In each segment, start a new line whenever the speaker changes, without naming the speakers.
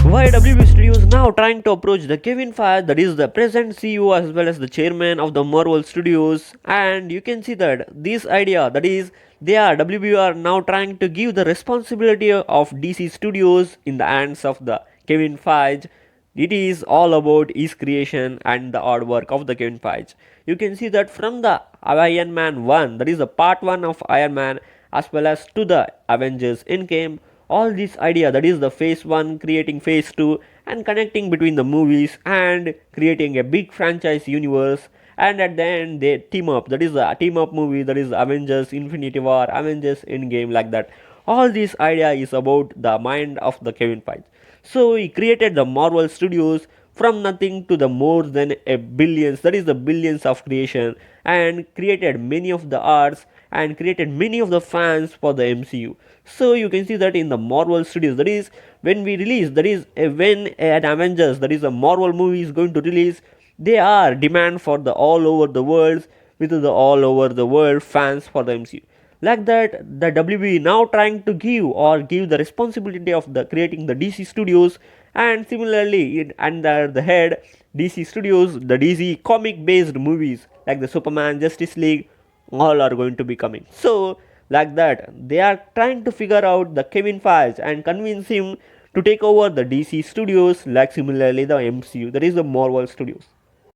Why WB Studios now trying to approach the Kevin Feige, that is the present CEO as well as the chairman of the Marvel Studios, and you can see that this idea, that is, WB are now trying to give the responsibility of DC Studios in the hands of the Kevin Feige. It is all about his creation and the hard work of the Kevin Feige. You can see that from the Iron Man 1, that is the part 1 of Iron Man, as well as to the Avengers Endgame, all this idea, that is the phase 1 creating phase 2 and connecting between the movies and creating a big franchise universe, and at the end they team up, that is the team up movie, that is Avengers Infinity War, Avengers Endgame, like that. All this idea is about the mind of the Kevin Feige. So he created the Marvel Studios from nothing to the more than a billions, that is the billions of creation, and created many of the arts and created many of the fans for the MCU. So you can see that in the Marvel Studios, that is when we release, that is when an Avengers, that is a Marvel movie is going to release, they are demand for the all over the world, with the all over the world fans for the MCU. Like that, the WB now trying to give the responsibility of the creating the DC Studios, and similarly under the head DC Studios, the DC comic based movies like the Superman, Justice League, all are going to be coming. So like that, they are trying to figure out the Kevin Feige and convince him to take over the DC Studios, like similarly the MCU, that is the Marvel Studios.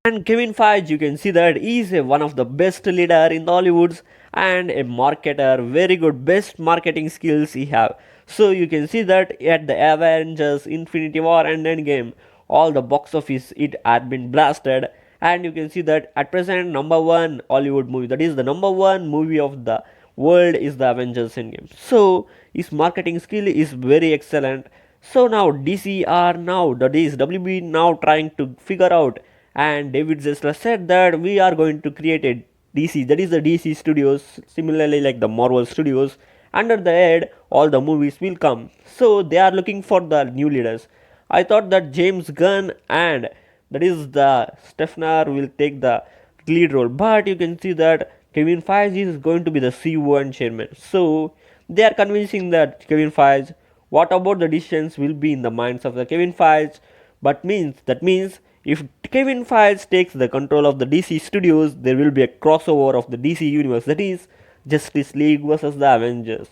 And Kevin Feige, you can see that he is one of the best leader in the Hollywoods and a marketer, very good, best marketing skills he have. So you can see that at the Avengers, Infinity War and Endgame, all the box office it had been blasted, and you can see that at present number one Hollywood movie, that is the number one movie of the world, is the Avengers Endgame. So his marketing skill is very excellent. So now DC are now, that is WB now trying to figure out, and David Zesler said that we are going to create a DC, that is the DC Studios, similarly like the Marvel Studios. Under the head, all the movies will come. So they are looking for the new leaders. I thought that James Gunn and that is the Stefner will take the lead role, but you can see that Kevin Feige is going to be the CEO and chairman. So they are convincing that Kevin Feige, what about the decisions will be in the minds of the Kevin Feige, but means if Kevin Feige takes the control of the DC Studios, there will be a crossover of the DC universe, that is Justice League versus the Avengers.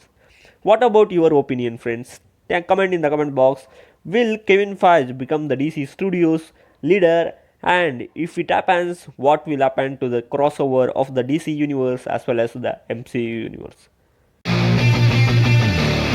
What about your opinion, friends? Comment in the comment box. Will Kevin Feige become the DC Studios leader? And if it happens, what will happen to the crossover of the DC universe as well as the MCU universe?